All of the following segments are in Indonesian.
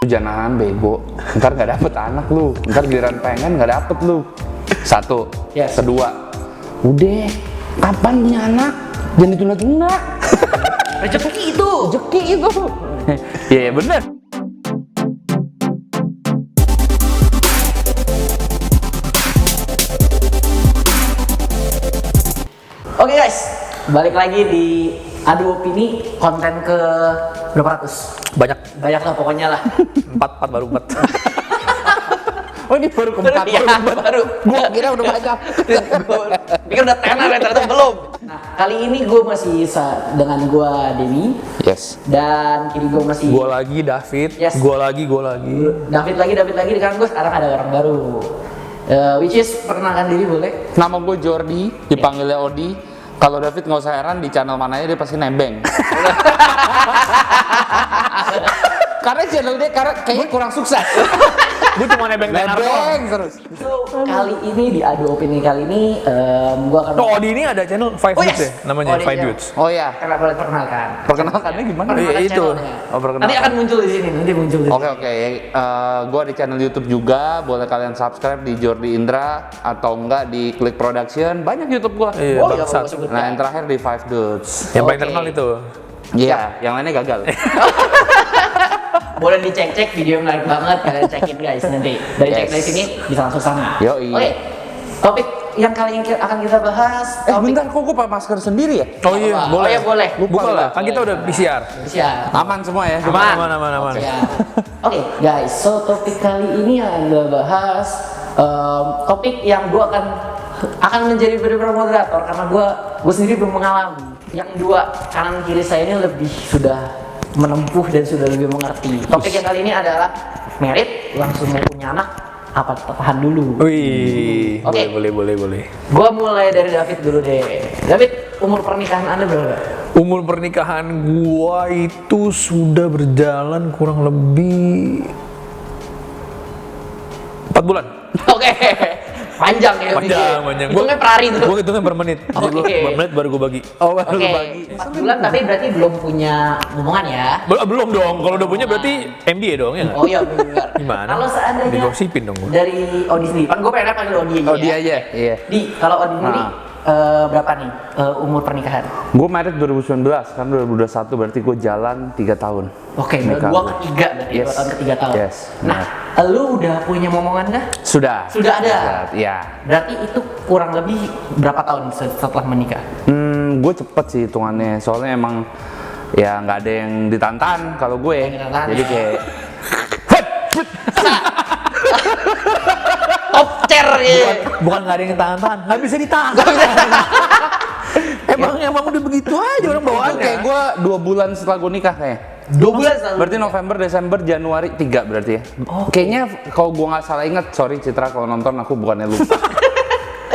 jangan bego, ntar nggak dapet anak lu, ntar giliran pengen nggak dapet lu. Satu, Yes. kedua, udah kapan punya anak, jangan ditunda-tunda. Rezeki itu. Rezeki itu. Iya bener. Oke guys, balik lagi di Adu Opini konten ke berapa ratus? Banyak. Banyak lah pokoknya lah. 4 baru 4. Oh ini baru keempat, Iya, baru. Gua kira udah banyak. Pikir udah tenar ya, ternyata belum. Nah, kali ini gue masih dengan gue Denny Yes. dan kiri gue masih Gua lagi David, Yes. gua lagi. David lagi di kanan gue sekarang ada orang baru. Which is perkenalkan diri boleh? Nama gue Jordi, dipanggilnya Odi. Kalau David nggak usah heran di channel mananya dia pasti nembeng. Karena channel dia kayaknya kurang sukses. Gua cuma nebeng tenar doang. Nembeng terus. So, kali ini di Adu Opini kali ini gue akan Oh, Odi ini ada channel 5 Oh, Dudes yes. ya, namanya Oh, 5 iya. Dudes. Oh ya, Kenapa boleh perkenalkan? perkenalkannya gimana? Iya, Perkenalkan itu. channelnya. Oh, perkenalkan. Nanti akan muncul di sini, nanti muncul di Oke, gue di channel YouTube juga, boleh kalian subscribe di Jordi Indra atau enggak di Klik Production, banyak YouTube gue. Iya, Oh iya, bangsat. gua sebutkan. Nah yang terakhir di Five Dudes. Yang paling Oke. terkenal itu. Iya, yang lainnya gagal. Boleh dicek-cek video yang menarik banget, kalian cekin guys nanti. Dari cek Yes. dari sini bisa langsung sana. Yoi. Oke, topik yang kali ini akan kita bahas. Bentar, kok gue pakai masker sendiri ya? Oh iya, Oh boleh. iya boleh. Buka lah, kan kita udah PCR. Siap. Aman semua ya? Aman. Ya. Oke guys, so topik kali ini yang gue bahas topik yang gue akan menjadi benar-benar moderator karena gue sendiri belum mengalami. Yang dua kanan kiri saya ini lebih sudah menempuh dan sudah lebih mengerti. Topik yang kali ini adalah merit, langsung mau punya anak, apa tahan dulu. Wih, Oke. boleh. Gue mulai dari David dulu deh. David, umur pernikahan Anda berapa? Umur pernikahan gua itu sudah berjalan kurang lebih 4 bulan. Oke. Panjang ya. Panjang. Hitungnya per hari tuh. Gua hitungnya per menit. Jadi Oke. per menit baru gua bagi. Oh, baru Oke, bagi. 4 bulan tapi berarti belum punya hubungan ya? Belum dong, kalau udah punya berarti MBA dong ya nggak? Oh iya benar. Gimana? Kalau seandainya Digosipin dong gua. dari Odi sendiri, kan gue pengen panggil Odi aja. Oh dia aja? Iya. Di, kalau Odi sendiri berapa nih umur pernikahan? Gue married 2019, kan 2021 berarti gue jalan 3 tahun. Oke, Nikah gua gue. ketiga berarti, Yes. 2 tahun ketiga tahun. Yes, Nah, lu udah punya momongan kah? Sudah. Sudah ada? Iya. Berarti itu kurang lebih berapa tahun setelah menikah? Gue cepet sih hitungannya, soalnya emang ya nggak ada yang ditantan kalau gue. Nggak ditantan, Jadi ya. kayak Top chair ya. Bukan nggak ada yang tahan-tahan, nggak bisa ditahan. emang udah begitu aja orang itu bawaannya. kayak gue 2 bulan setelah gue nikah kayak. 2 bulan selalu. Berarti November, Desember, Januari 3 berarti ya. Kayaknya kalau gue nggak salah inget, sorry Citra kalau nonton aku bukannya lupa.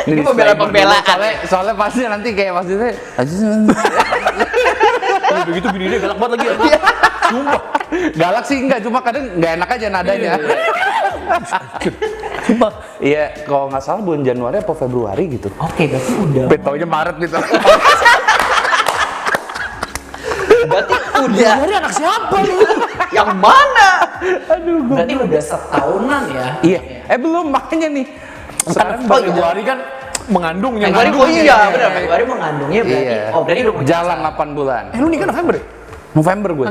Ini disclaimer pembelaan. dulu, soalnya pasti nanti kayak maksudnya Udah begitu bini dia galak banget lagi. Sumpah. galak sih enggak, cuma kadang nggak enak aja nadanya. Sumpah. Iya, kalau nggak salah bulan Januari atau Februari gitu. Oke, berarti udah. Betaunya Maret gitu. Berarti udah. Dari anak siapa nih? Yang mana? Aduh, berarti udah setahunan ya? Iya, belum makanya nih. Sekarang Oh, iya. Februari kan mengandungnya. Februari, oh ngandungnya. iya benar, Februari mengandungnya berarti. Iya. Oh, berarti udah punya Jalan pasangan. 8 bulan. Lu nikah November ya? November gue.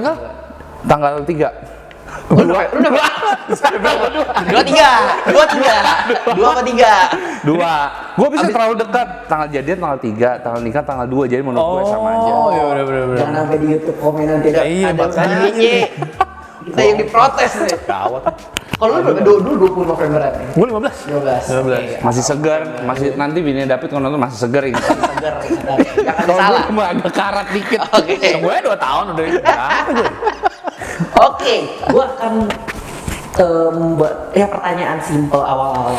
Tanggal 3. Lu udah dua apa tiga? 2. Gue bisa terlalu dekat. Tanggal jadian tanggal 3, tanggal nikah tanggal 2. Jadi menurut gue sama aja. Oh iya benar. Jangan sampai di YouTube komen nanti ada Iya, ada makanya. bininya. Kita yang diprotes nih. Gawat. Kalau lu dulu 20 November nih. Gue 15. 12. 15. Oke. Masih segar, masih nanti bini David kalau nonton masih segar ini. Segar, segar. Jangan Kalau gue salah. cuma agak karat dikit. Oke. Gue 2 tahun udah itu. Apa gue? Oke, gua akan pertanyaan simpel awal-awal.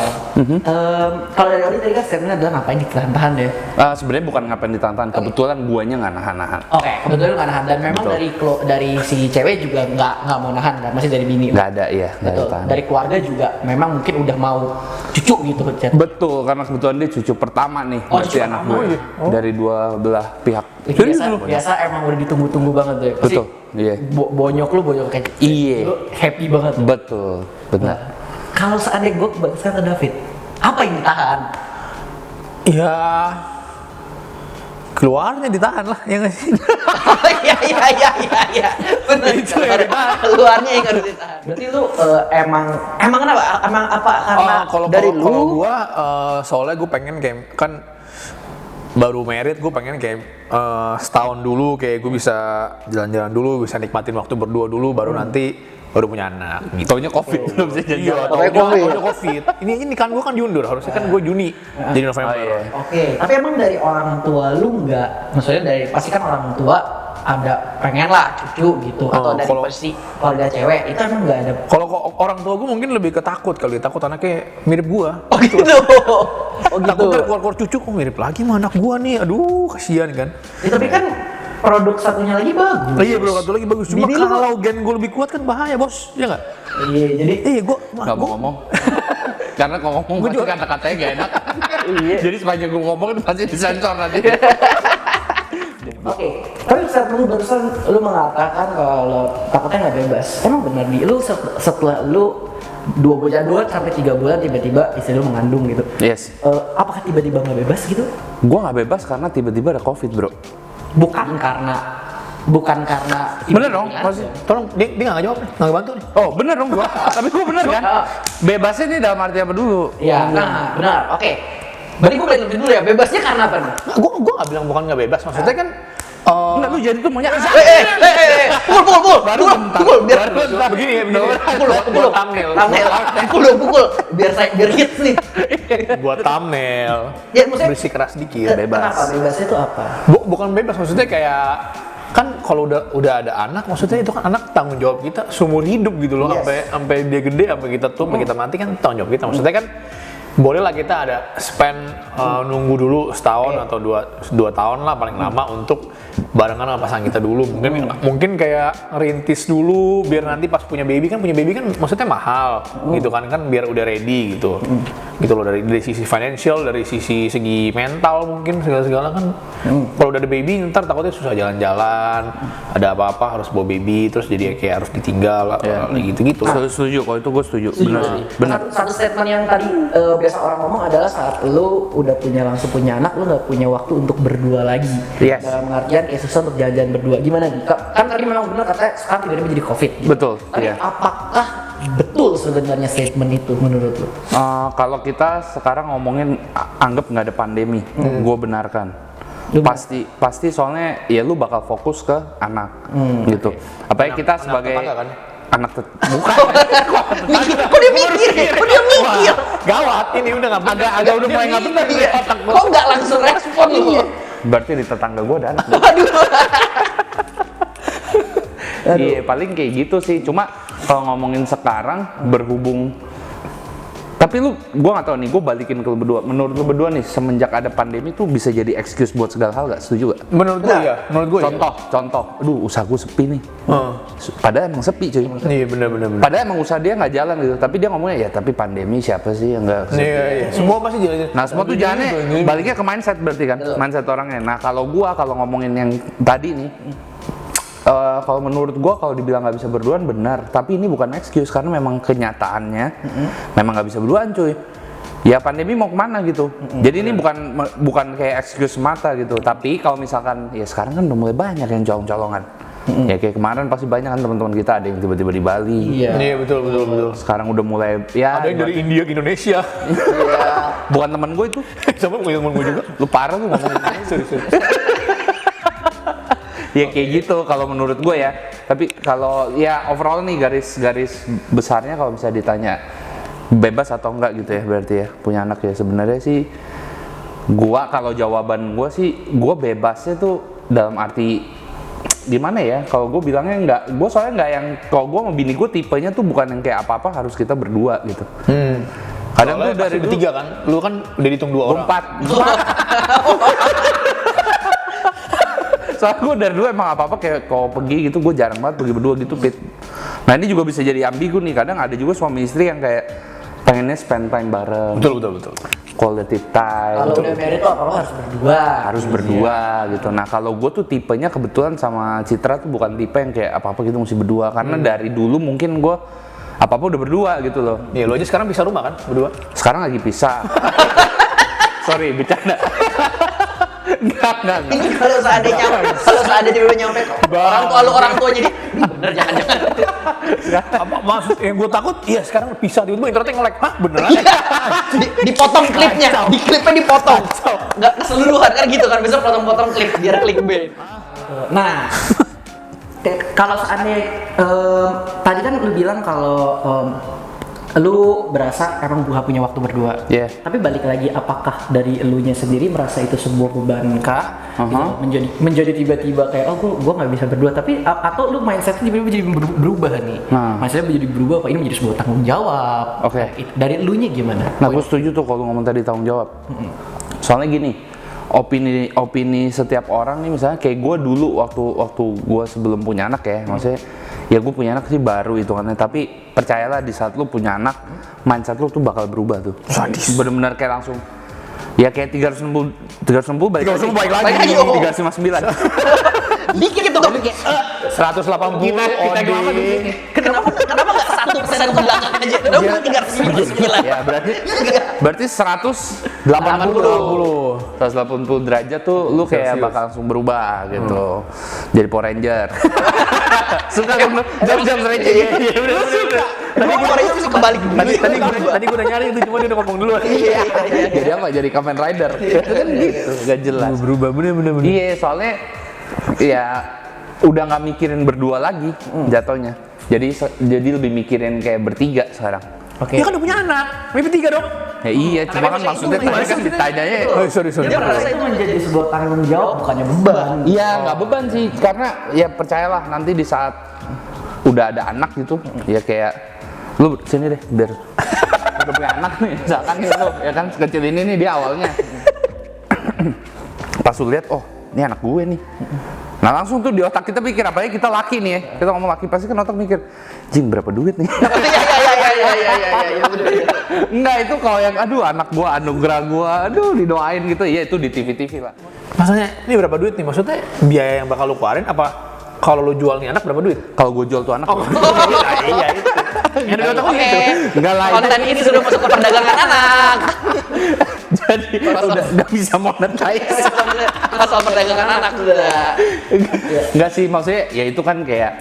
Kalau dari Odi tadi kan statementnya adalah ngapain ditahan-tahan ya? Sebenarnya bukan ngapain ditantan, kebetulan guanya nggak nahan-nahan. Oke, kebetulan nggak nahan dan memang Betul. dari si cewek juga nggak mau nahan kan, masih dari bini. Nggak ada, iya, nggak ada Betul. tahan. Dari keluarga juga memang mungkin udah mau cucu gitu Chat. Betul, karena kebetulan dia cucu pertama nih, Oh, berarti cucu anak pertama, gue iya. dari dua belah pihak. Itu biasa emang udah ditunggu-tunggu banget tuh. Ya. Pasti Betul. Iya. Bonyok lu bonyok kayak Iya. lu happy banget. Betul, benar. Kalau seandainya gue kata David, apa yang ditahan? Ya keluarnya ditahan lah, ya nggak sih? Iya. Benar. Itu yang ditahan. Keluarnya yang harus ditahan. Berarti lu emang kenapa? Emang apa karena Kalau dari kalau lu? gua soalnya gue pengen kayak kan baru married, gue pengen kayak setahun dulu kayak gue bisa jalan-jalan dulu, bisa nikmatin waktu berdua dulu, baru nanti baru punya anak. Gitu. Taunya COVID belum bisa Iya, jalan. taunya COVID. Ini kan gue kan diundur, harusnya kan gue Juni, jadi November. Oh, iya. Oke, tapi emang dari orang tua lu nggak, maksudnya dari pasti kan orang tua ada pengen lah cucu gitu, atau dari kalau- versi keluarga cewek itu emang nggak ada. Kalau orang tua gue mungkin lebih ketakut kali, takut anaknya mirip gua. Oh gitu. Oh gitu. Takut ntar keluar cucu kok mirip lagi sama anak gua nih, aduh kasihan kan. Ya, tapi kan produk satunya lagi bagus. Iya bro, satu lagi bagus. Cuma Bini lu- kalau gen gue lebih kuat kan bahaya bos, ya nggak? Iya, jadi Gue Nggak mau ngomong. Karena kalau ngomong pasti kata-katanya gak enak. Iya. Jadi sepanjang gue ngomongin pasti disensor nanti. oke. Tapi saat lu barusan lu mengatakan kalau takutnya nggak bebas. Emang benar di lu setelah lu 2 bulan sampai 3 bulan tiba-tiba istri lu mengandung gitu. Yes. Apakah tiba-tiba nggak bebas gitu? Gue nggak bebas karena tiba-tiba ada COVID, bro. Bukan karena Bener dong, tiba-tiba pasti. aja. tolong dia nggak jawab nih, nggak bantu nih. Oh, bener dong gua. Tapi gua bener kan? Bebasnya ini dalam arti apa dulu? Iya, nah, benar. Oke. Berarti gue balik dulu ya. Bebasnya karena apa nih? Gue nggak bilang bukan nggak bebas, maksudnya kan. Enggak, lu jadi tuh maunya Pukul, Baru bentar. pukul, biar Baru bentar. begini ya, begini. pukul, thumbnail. pukul, biar hits nih. Buat thumbnail. Ya, maksudnya- Bersih keras dikit. Kenapa bebasnya itu apa? Bukan bebas, maksudnya kayak kan kalau udah ada anak, maksudnya itu kan anak tanggung jawab kita seumur hidup gitu loh, Yes. sampai dia gede, sampai kita tua, sampai kita mati kan tanggung jawab kita. Maksudnya kan boleh lah kita ada spend nunggu dulu setahun atau dua tahun lah paling lama untuk barengan sama pasangan kita dulu. Mungkin kayak rintis dulu biar nanti pas punya baby kan maksudnya mahal gitu kan biar udah ready gitu. Gitu loh dari sisi financial, dari segi mental mungkin segala-segala kan. Kalau udah ada baby ntar takutnya susah jalan-jalan, ada apa-apa harus bawa baby terus jadi kayak harus ditinggal gitu-gitu. Setuju, kalau itu gue setuju. Bener. Satu statement yang tadi biasa orang ngomong adalah saat lu udah langsung punya anak, lu nggak punya waktu untuk berdua lagi. Yes. Dalam artian kayak susah untuk jalan-jalan berdua. Gimana nih? Kan tadi memang benar katanya sekarang tiba-tiba jadi COVID. Betul, Tapi iya. apakah betul sebenarnya statement itu menurut lu? Kalau kita sekarang ngomongin anggap nggak ada pandemi, gue benarkan. Pasti soalnya ya lu bakal fokus ke anak gitu. Apalagi kita Anak sebagai tetangga kan? anak bukan. Kok dia mikir? Kok dia mikir? Gawat, ini udah nggak bener. Agak udah mulai nggak bener nih otak gua. Kok nggak langsung respon lu? Berarti di tetangga gue ada anak. Iya, paling kayak gitu sih. Cuma kalau ngomongin sekarang berhubung, tapi gue nggak tahu nih, gue balikin ke lu berdua. Menurut lu berdua nih, semenjak ada pandemi tuh bisa jadi excuse buat segala hal, gak? Setuju gak? Menurut gue ya, menurut gue Contoh, aduh usaha gue sepi nih. Padahal emang sepi cuy. Iya bener. Padahal emang usaha dia nggak jalan gitu. Tapi dia ngomongnya ya tapi pandemi siapa sih yang nggak sepi? Iya. Semua pasti jalan. Nah semua tuh jalannya baliknya ke mindset berarti kan, mindset orangnya. Nah kalau ngomongin yang tadi nih, kalau menurut gua kalau dibilang nggak bisa berduaan benar, tapi ini bukan excuse karena memang kenyataannya memang nggak bisa berduaan cuy. Ya pandemi mau kemana gitu. Jadi ini bukan kayak excuse semata gitu. Tapi kalau misalkan ya sekarang kan udah mulai banyak yang colong-colongan. Ya kayak kemarin pasti banyak kan teman-teman kita ada yang tiba-tiba di Bali. Iya betul. Sekarang udah mulai ya Ada yang dari India ke Indonesia. bukan temen gue itu. Sama punya temen gue juga. Lu parah lu ngomongin. Sorry. Ya kayak gitu kalau menurut gue ya. Tapi kalau ya overall nih garis besarnya kalau bisa ditanya bebas atau enggak gitu ya berarti ya punya anak ya sebenarnya sih gua kalau jawaban gua sih gua bebasnya tuh dalam arti gimana ya kalau gue bilangnya enggak, gue soalnya enggak yang kalau gue sama bini gue tipenya tuh bukan yang kayak apa-apa harus kita berdua gitu. Kadang tuh dari dulu bertiga kan, lu kan udah dihitung 2 orang. empat. Soalnya gue dari dulu emang apa-apa kayak kalau pergi gitu gue jarang banget pergi berdua gitu Pit. Nah ini juga bisa jadi ambigu nih, kadang ada juga suami istri yang kayak pengennya spend time bareng. Betul. quality time. Kalau udah married tuh apa harus berdua. Harus berdua gitu. Nah kalau gue tuh tipenya kebetulan sama Citra tuh bukan tipe yang kayak apa-apa gitu mesti berdua. Karena dari dulu mungkin gue apa-apa udah berdua gitu loh. Iya, lo aja sekarang pisah rumah kan berdua? Sekarang lagi pisah. Sorry, bercanda. Enggak. Ini kalau seandainya udah nyampe orang tua jadi ini bener jangan. Apa maksud yang gue takut? Iya sekarang pisah tiba-tiba internetnya nge-lag. Hah beneran? Dipotong klipnya, di klipnya dipotong. Nggak keseluruhan kan gitu kan, bisa potong-potong klip biar clickbait. Nah, kalau seandainya tadi kan lu bilang kalau lu berasa emang gua punya waktu berdua. Iya. Tapi balik lagi, apakah dari elunya sendiri merasa itu sebuah beban kah? Gitu, menjadi tiba-tiba kayak gua nggak bisa berdua. Tapi atau lu mindsetnya tiba-tiba jadi berubah nih? Mindsetnya jadi berubah. Apa ini menjadi sebuah tanggung jawab? Oke. Dari elunya gimana? Nah gue setuju tuh kalau ngomong tadi tanggung jawab. Soalnya gini, opini setiap orang nih misalnya kayak gue dulu waktu gue sebelum punya anak ya, maksudnya ya gue punya anak sih baru hitungannya, tapi percayalah di saat lu punya anak mindset lu tuh bakal berubah tuh. Bener-bener kayak langsung ya kayak 360 balik lagi 359 Dikit gitu kan kayak 180 OD. kenapa nggak 1% ke belakang aja? Udah 399. Ya berarti 180 derajat tuh lu kayak bakal langsung berubah gitu. Jadi Power Ranger. Suka kan lu? Jam stretching. Iya bener. Power Ranger bisa kebalik. Tadi gue udah nyari itu, cuma dia udah ngomong dulu. Iya. Jadi apa? Jadi Kamen Rider. Itu kan gitu, gak jelas. Berubah bener. Iya, soalnya ya udah nggak mikirin berdua lagi jatuhnya. Jadi lebih mikirin kayak bertiga sekarang. Oke. Dia kan udah punya anak, maybe 3 dong. Ya iya, cuma kan maksudnya tadi kan ditanyanya. Sorry. Dia merasa itu menjadi sebuah tanggung jawab bukannya beban. Iya, nggak beban sih, karena ya percayalah nanti di saat udah ada anak gitu, ya kayak lu sini deh biar udah punya anak nih, misalkan nih lu, ya kan sekecil ini nih dia awalnya. Pas lu lihat, oh ini anak gue nih. Nah langsung tuh di otak kita pikir, apalagi kita laki nih ya, kita ngomong laki pasti kan otak mikir, jing berapa duit nih? Iya, bener. Enggak, itu kalau yang aduh anak gua, anugerah gua, aduh didoain gitu, ya itu di TV-TV lah. Maksudnya ini berapa duit nih? Maksudnya biaya yang bakal lu keluarin apa kalau lu jual nih anak berapa duit? Kalau gua jual tuh anak, Iya itu. Yang di otak gitu. enggak lah. Konten ini sudah masuk ke perdagangan anak. Jadi udah nggak bisa monetize. Masalah perdagangan anak sudah. Enggak sih, maksudnya ya itu kan kayak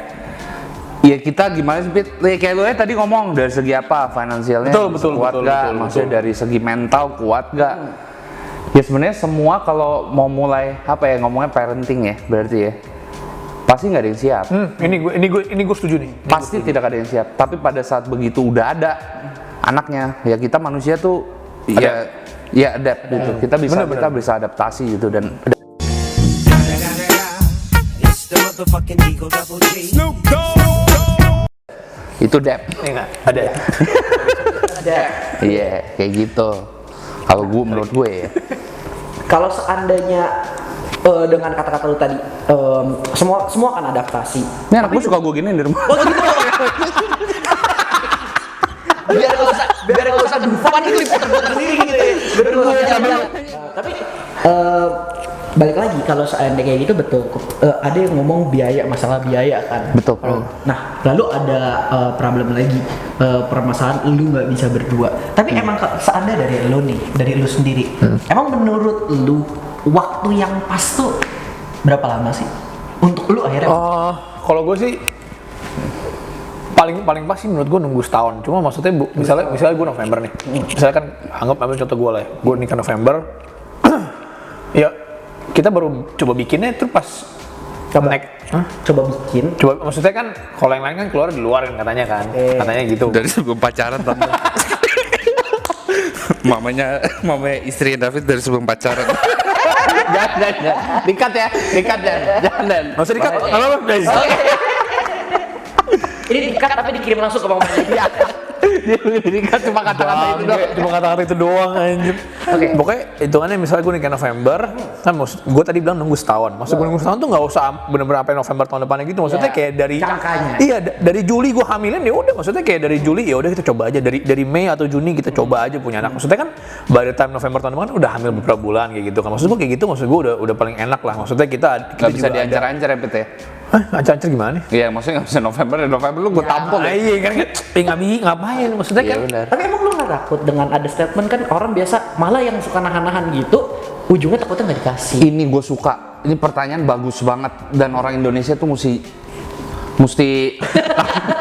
ya kita gimana sih, Pit? Ya, kayak lu ya tadi ngomong dari segi apa, finansialnya kuat gak? Maksudnya dari segi mental kuat gak? Ya sebenarnya semua kalau mau mulai apa ya ngomongnya parenting ya berarti ya pasti nggak ada yang siap. Ini gue setuju nih. Pasti tidak ada yang siap. Tapi pada saat begitu udah ada anaknya, ya kita manusia tuh ya adapt gitu. Kita bisa adaptasi gitu dan itu depth. Enggak, ada. Iya, kayak gitu. Kalau menurut gue ya. Kalau seandainya dengan kata-kata lu tadi, semua akan adaptasi. Ini anak gue suka gue giniin di rumah. biar nggak usah dufan itu diputer-puter sendiri gitu ya. Biar nggak usah jalan. Tapi balik lagi kalau seandainya kayak gitu betul. Ada yang ngomong masalah biaya kan. Betul. Nah lalu ada problem lagi, permasalahan lu nggak bisa berdua. Tapi emang seandainya dari lu sendiri, emang menurut lu waktu yang pas tuh berapa lama sih untuk lu akhirnya? Kalau gue sih paling pas sih menurut gue nunggu setahun. Cuma maksudnya misalnya gue November nih. Misalnya kan ambil contoh gue lah ya. Gue nikah November. Ya kita baru coba bikinnya itu pas Coba bikin. Maksudnya kan kalau yang lain kan keluar di luar kan katanya kan. Katanya gitu. Dari sebelum pacaran tante. mamanya istri David dari sebelum pacaran. Jangan. Dikat ya. Jangan. Nggak usah dikat. Apa guys? Ini dikat tapi dikirim langsung ke mamanya. Dia nikah cuma kata-kata itu doang. Cuma kata-kata itu doang anjir. Oke. Pokoknya hitungannya misalnya gue nikah November, kan gue tadi bilang nunggu setahun. Maksud gue nunggu setahun tuh nggak usah bener-bener sampai November tahun depannya gitu. Maksudnya Ya, kayak dari jangkanya. Iya, dari Juli gue hamilin ya udah. Maksudnya kayak dari Juli ya udah kita coba aja dari Mei atau Juni kita coba aja punya anak. Maksudnya kan by the time November tahun depan kan udah hamil beberapa bulan kayak gitu kan. Maksud gue kayak gitu, maksud gue udah paling enak lah. Maksudnya kita Nggak bisa juga diancar-ancar ya, Pit ya? Hah, ancar-ancar gimana nih? Iya, maksudnya nggak bisa November lu gue tampol ya. Iya kan, ngapain? Maksudnya Iya kan benar. Tapi emang lu nggak takut dengan ada statement kan orang biasa malah yang suka nahan-nahan gitu, ujungnya takutnya nggak dikasih. Ini gue suka. Ini pertanyaan bagus banget dan orang Indonesia tuh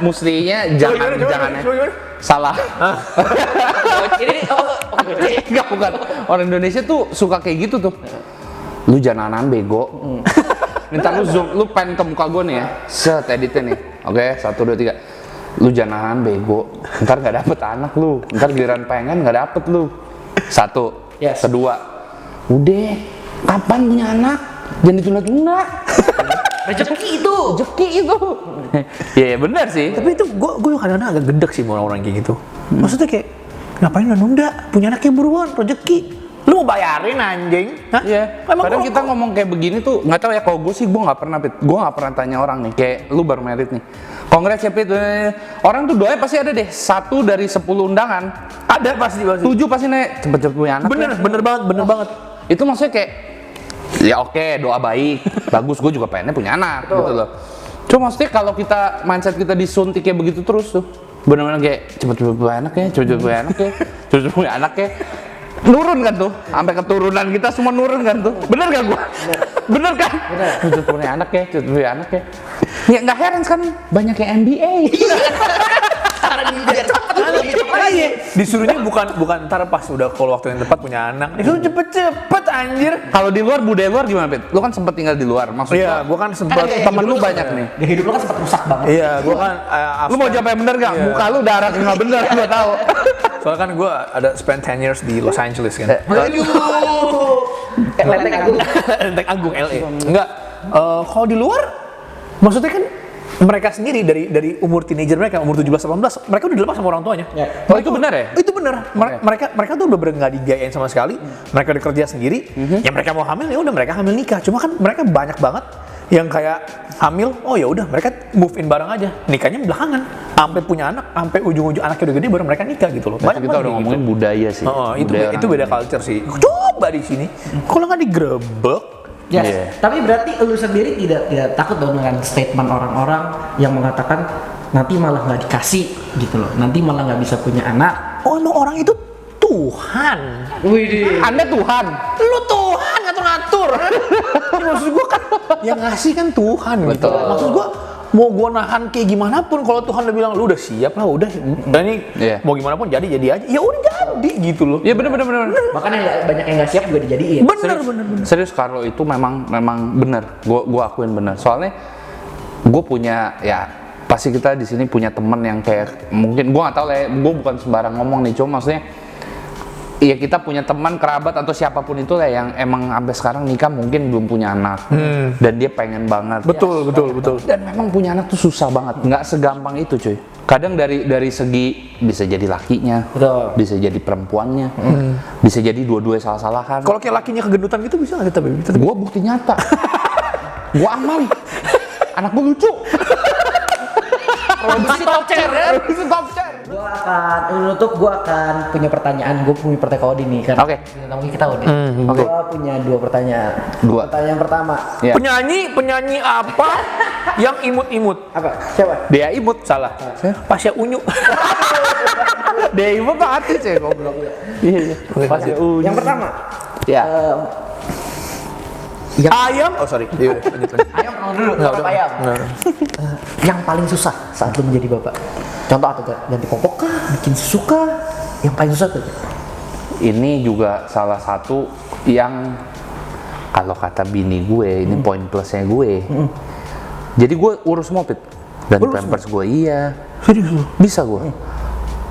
mestinya jangan gimana? salah. Ini Enggak, bukan. Orang Indonesia tuh suka kayak gitu tuh. Lu jangan nahan bego. Ntar lu zoom, lu pen ke muka gue nih ya. Set editnya nih. Oke, 1, 2, 3. Lu jangan nahan bego. Ntar gak dapet anak lu. Ntar giliran pengen gak dapet lu. 1. Yes. Kedua. Udah, kapan punya anak? Jangan ditunda-tunda. rezeki itu. Rezeki itu. Ya benar sih. Tapi itu gue kadang-kadang agak gedek sih sama orang kayak gitu. Maksudnya kayak ngapain nunda? Punya anaknya buruan, rezeki. Lu mau bayarin anjing? Hah? Iya. Emang Kadang gua- kita ngomong kayak begini tuh nggak tahu ya. Kalau gue sih gue nggak pernah, Pit. Gue nggak pernah tanya orang nih. Kayak lu baru merit nih. Congrats ya, Pit. Orang tuh doanya pasti ada deh. 1 dari 10 undangan. ada pasti. 7 pasti nih cepet-cepet punya anak. Bener banget. Itu maksudnya kayak ya oke, doa baik. Bagus, gue juga pengennya punya anak gitu loh. Cuma maksudnya kalau kita mindset kita disuntik kayak begitu terus tuh. Bener-bener kayak cepet-cepet punya anak ya, cepet-cepet punya anak ya, cepet-cepet punya anak ya. Nurun kan tuh, sampai keturunan kita semua nurun kan tuh. Bener gak gua? Bener kan? Cepet punya anak ya, cepet punya anak ya. Ya nggak heran kan banyak yang MBA. Disuruhnya bukan ntar pas udah kalau waktu yang tepat punya anak. Disuruh cepet anjir. Kalau di luar, budaya luar gimana, Pit? Lu kan sempet tinggal di luar, maksudnya. Iya, gua kan sempet Temen lu banyak nih. Di hidup lu kan sempat rusak banget. Iya, gua kan Lu mau jawab yang bener gak? Iya. Muka lu darah nggak bener, gua tahu. soalnya kan gua ada spend 10 years di Los Angeles kan. Lenteng Agung. Lenteng Agung LA. Enggak. Kalau di luar maksudnya kan mereka sendiri dari umur teenager mereka umur 17-18 mereka udah dilepas sama orang tuanya. Ya. Oh, itu benar ya? Itu benar. Mereka tuh udah bener nggak digayain sama sekali. Mereka udah kerja sendiri. Ya mereka mau hamil ya udah mereka hamil nikah. Cuma kan mereka banyak banget yang kayak hamil. Oh ya udah mereka move in bareng aja. Nikahnya belakangan. Sampai punya anak, sampai ujung-ujung anaknya udah gede baru mereka nikah gitu loh. Banyak kita udah banget ngomongin budaya sih. Oh, itu Budaya itu orang beda culture sih. Coba di sini. Kalau nggak digerebek, Yes. Iya. Tapi berarti lu sendiri tidak takut dong dengan statement orang-orang yang mengatakan nanti malah nggak dikasih gitu loh. Nanti malah nggak bisa punya anak. oh emang orang itu Tuhan. Wih. Anda Tuhan. Lu Tuhan ngatur-ngatur. Ini maksud gua kan yang ngasih kan Tuhan gitu. Betul. Maksud gua mau gua nahan kayak gimana pun kalau Tuhan udah bilang lu udah siap lah udah. Dan ini Iya. mau gimana pun jadi aja. Ya udah jadi gitu loh. Iya bener. Bahkan yang banyak yang nggak siap juga dijadiin. Bener. Serius Carlo itu memang bener. Gua akuin bener. Soalnya gue punya ya pasti kita di sini punya temen yang kayak mungkin gue nggak tahu lah. Gue bukan sembarang ngomong nih. Cuma maksudnya ya kita punya teman kerabat atau siapapun itu lah yang emang sampai sekarang nikah mungkin belum punya anak dan dia pengen banget. Betul. Dan memang punya anak tuh susah banget. Nggak segampang itu cuy. Kadang dari segi bisa jadi lakinya, Betul. bisa jadi perempuannya, bisa jadi dua-duanya salah-salahan. Kalau kayak lakinya kegendutan gitu bisa nggak kita? Gua bukti nyata. Gua aman. Anak gua lucu. Produksi top chair ya. Itu top chair. Gua akan punya pertanyaan. Gue punya pertanyaan nih kan. Oke. Ngomongin kita udah. Oke. Gua punya 2 pertanyaan. Dua. Pertanyaan pertama. Ya. Penyanyi apa yang imut-imut? Apa? Siapa? Dia imut. Salah. Pasya Unyu. Dia imut Pak Ati cuy goblok. Iya. Pas ya Yang pertama. Ya. Ayam. Oh sorry. Iya udah lanjut. Ayam dulu. Nggak, Apa udah. ayam? Nggak. Yang paling susah saat lu menjadi bapak. Contoh atau ganti popok kah? Bikin susu kah? Yang paling susah tuh. Ini juga salah satu yang kalau kata bini gue ini poin plusnya gue. Jadi gue urus semua Pit. Dan pampers gue iya. Serius lu? Bisa gue.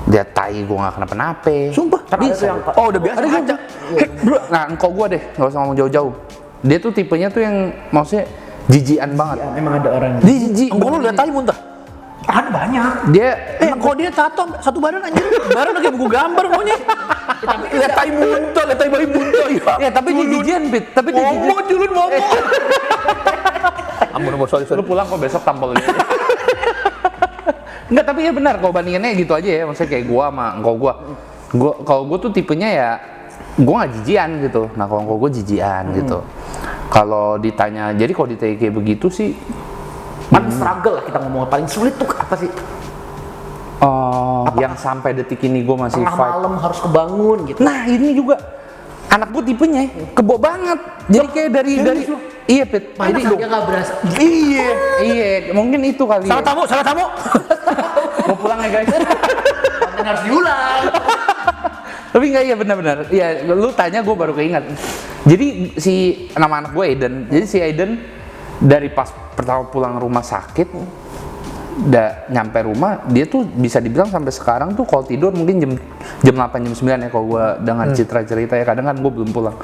Dia tai gue nggak kenapa-napa. Sumpah. Kan ada Bisa. tuh yang Oh udah biasa Ada aja. gitu. Bro, nah engkau gue deh, nggak usah ngomong jauh-jauh. Dia tuh tipenya tuh yang maksudnya jijian banget. emang ada orang. Dia jijik. Enggak lu lihat tai muntah. Ada banyak. Dia Kok dia tato satu badan anjir. Badan kayak buku gambar maunya. Lihat tai muntah, lihat tai bayi muntah. ya tapi dia jijian, Pit. Tapi dia jijian. Ngomong julun ngomong. Ampun, sorry. Lu pulang kok besok tampol gitu. Enggak, tapi ya benar kalau bandingannya gitu aja ya. Maksudnya kayak gua sama engkau gua. Kalau gua tuh tipenya ya gua nggak jijian gitu. Nah, kalau engkau gua jijian gitu. Kalau ditanya, jadi kalau ditanya kayak begitu sih Paling struggle lah kita ngomong, paling sulit tuh apa sih? yang sampai detik ini gue masih Tengah fight. malam harus kebangun gitu. Nah, ini juga anak gue tipenya kebo banget. Jadi kayak dari iya, Pit. Mana Jadi dia nggak berasa. iya, mungkin itu kali. Salah tamu. Mau pulang ya, guys. Konten harus diulang. Tapi enggak, iya benar-benar. Iya, lu tanya gue baru keinget. Jadi si nama anak gue Aiden. Jadi si Aiden dari pas pertama pulang rumah sakit, nyampe rumah dia tuh bisa dibilang sampai sekarang tuh kalau tidur mungkin jam 8 jam 9 ya kalau gue dengan cerita ya, kadang kan gue belum pulang.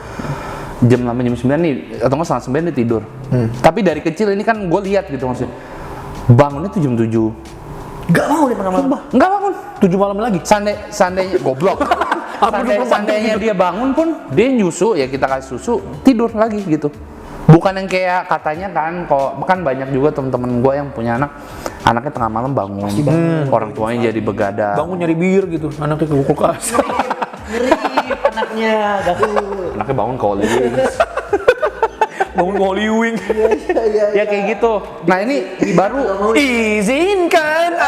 Jam 8 jam 9 nih atau nggak setengah 9 dia tidur. Tapi dari kecil ini kan gue lihat gitu maksudnya. Bangunnya tuh jam 7. Gak mau dia malam. Enggak bangun. 7 malam lagi. Seandainya goblok. Seandainya dia bangun pun dia nyusu ya kita kasih susu tidur lagi gitu. Bukan yang kayak katanya kan, kan banyak juga temen-temen gue yang punya anaknya tengah malam bangun, orang tuanya jadi begadang. Bangun nyari bir gitu, anaknya ke kulkas. Ngeri anaknya, gahul. Anaknya bangun kolis. Bangun Holy Wing. Ya kayak gitu. Nah ini baru Izinkan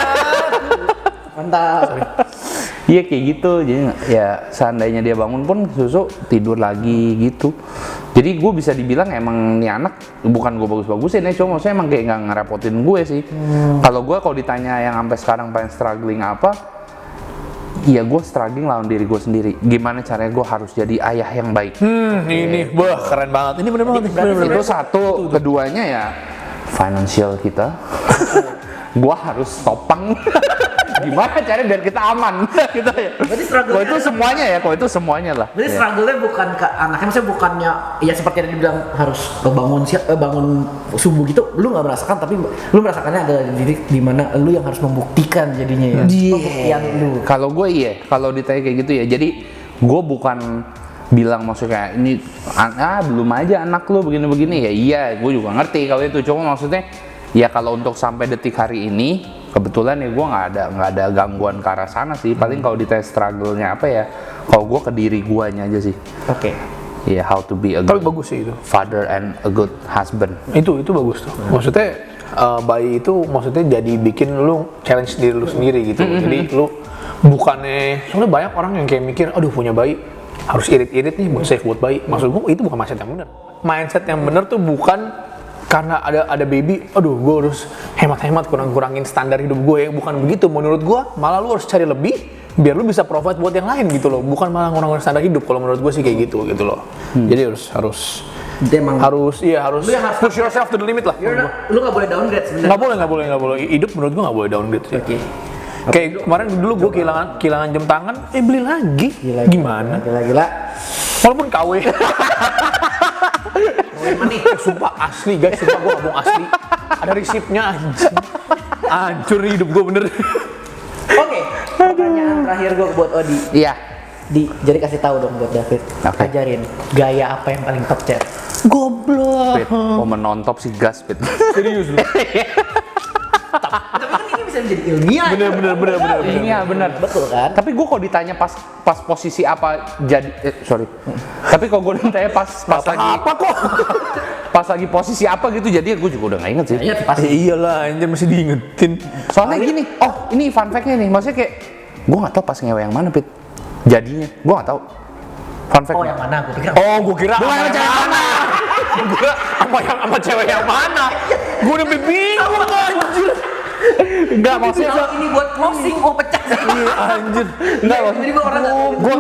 Mantap. iya kayak gitu. Jadi ya seandainya dia bangun pun susu tidur lagi gitu. Jadi gue bisa dibilang emang nih anak bukan gue bagus-bagusin ya, cuma maksudnya emang kayak nggak ngerepotin gue sih. Kalau ditanya yang sampai sekarang paling struggling apa, ya gue struggling lawan diri gue sendiri. Gimana caranya gue harus jadi ayah yang baik. Ini, wah keren banget. Ini bener banget. Itu satu, keduanya ya financial kita. Gue harus topang. Gimana caranya biar kita aman gitu ya. Berarti struggle. Kalau itu semuanya ya, kalau itu semuanya lah. Berarti Ya. struggle-nya bukan ke anaknya, maksudnya bukannya ya seperti yang dibilang harus bangun subuh gitu, lu nggak merasakan, tapi lu merasakannya ada di mana lu yang harus membuktikan jadinya ya. Pembuktian lu. Kalau gue iya, kalau ditanya kayak gitu ya. Jadi gue bukan bilang maksudnya ini belum aja anak lu begini-begini ya. Iya, gue juga ngerti kalau itu. Cuma maksudnya ya kalau untuk sampai detik hari ini kebetulan ya gue nggak ada gangguan ke arah sana sih. Paling kalau ditanya struggle-nya apa ya, kalau gue ke diri guanya aja sih. Oke. Ya, how to be a Tapi good bagus sih itu. father and a good husband. Itu bagus tuh. Maksudnya bayi itu maksudnya jadi bikin lu challenge diri lu sendiri gitu. Jadi lu bukannya, soalnya banyak orang yang kayak mikir, aduh punya bayi harus irit-irit nih buat safe buat bayi. Maksud gua itu bukan mindset yang benar. Mindset yang benar tuh bukan karena ada baby, aduh gue harus hemat-hemat kurangin standar hidup gue ya. Bukan begitu, menurut gue malah lu harus cari lebih biar lu bisa provide buat yang lain gitu loh. Bukan malah ngurangin standar hidup, kalau menurut gue sih kayak gitu loh. Jadi harus push yourself to the limit lah. Lu nggak boleh downgrade sebenarnya. Nggak boleh. Hidup menurut gue nggak boleh downgrade sih. Oke. Kayak kemarin dulu gue kehilangan jam tangan, beli lagi. Gimana? Gila. Walaupun KW. Sumpah asli guys, sumpah gue ngomong asli. Ada resipnya anjing. Hancur nih hidup gue bener. Oke. Pertanyaan terakhir gue buat Odi. Iya. Jadi kasih tahu dong buat David. Oke. Ajarin gaya apa yang paling top chat. Goblok. Pit, momen non-top sih gas, Pit. Serius lu. Tapi kan ini bisa menjadi ilmiah. Bener. Iya benar. Betul kan? Tapi gue kalau ditanya pas posisi apa jadi sorry. Tapi kalau gue ditanya pas lagi Apa kok? pas lagi posisi apa gitu, jadi gue juga udah nggak inget sih. Iya pasti. Iyalah, anjir masih diingetin. Soalnya gini, ini fun fact-nya nih, maksudnya kayak gue nggak tahu pas ngewe yang mana, Pit. Jadinya, gue nggak tahu. Fun fact. Oh yang mana? Gue pikir. Gue kira Bukan sama cewek yang mana? Gue kira sama cewek yang mana? Gue udah bingung anjir. Enggak, maksudnya Kalau ini buat closing, pecah sih. Anjir. enggak. Tiba-tiba orang Gue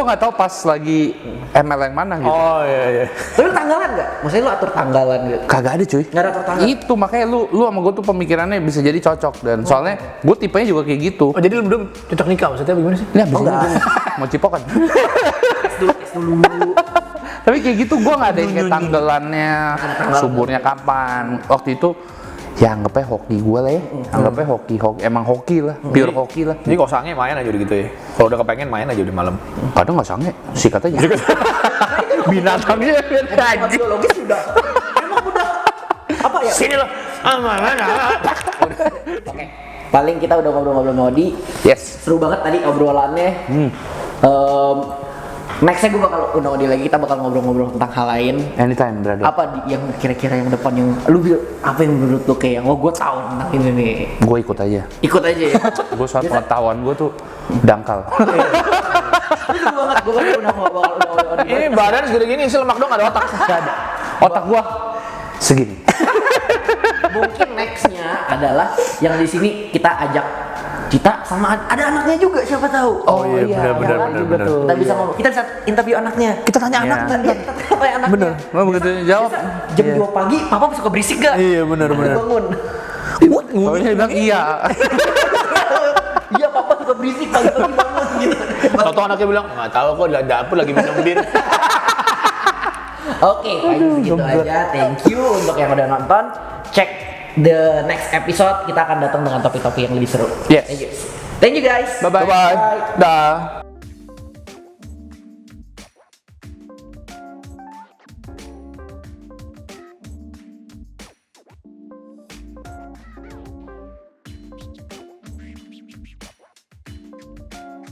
nggak tahu pas lagi ML yang mana gitu. Oh iya. Tapi lu tanggalan nggak? Maksudnya lu atur tanggalan gitu? Kagak ada cuy. Nggak ada atur tanggalan? Itu makanya lu sama gue tuh pemikirannya bisa jadi cocok, dan soalnya gue tipenya juga kayak gitu. Oh jadi lu belum cocok nikah maksudnya bagaimana sih? Ini abis ini gua mau cipokan. Tes dulu. Tapi kayak gitu gue nggak ada yang kayak tanggalannya, suburnya kapan. Waktu itu ya anggapnya hoki gue lah ya. Anggapnya hoki, emang hoki lah, pure hoki lah. Jadi kalau sange main aja gitu ya. Kalau udah kepengen main aja di malam. Kadang nggak sange, sikat aja. Binatangnya anjing. Biologis sudah. Emang udah apa ya? Sini lo. Oke. Paling kita udah ngobrol-ngobrol sama Odi. Yes. Seru banget tadi obrolannya. Nextnya gue bakal undang Odi lagi, kita bakal ngobrol-ngobrol tentang hal lain. Anytime, brother. Apa yang kira-kira yang depan yang lu apa yang menurut lu kayak gue tahu tentang ini nih. Gue ikut aja. Ikut aja ya. Gue soal pengetahuan gue tuh dangkal. Itu banget gue bakal undang Odi. Ini badan segede gini, isi lemak dong, ada otak. Gak ada. Otak gue segini. Mungkin nextnya adalah yang di sini kita ajak Cita sama ada anaknya juga, siapa tahu. Oh iya, benar. Kita bisa ngomong, kita bisa interview anaknya. Kita tanya Iya. anaknya. Kita tanya anaknya. Bener. Mau begitu jawab. Jam 2 pagi, papa suka berisik gak? Iya, bener. Bangun. Kalau dia bilang iya. Iya, papa suka berisik pagi-pagi bangun gitu. Tahu anaknya bilang, nggak tahu kok di dapur lagi minum bir. Oke, kayaknya segitu aja. Thank you untuk yang udah nonton. Cek the next episode, kita akan datang dengan topik-topik yang lebih seru. Yes. Thank you guys. Bye-bye. Dah.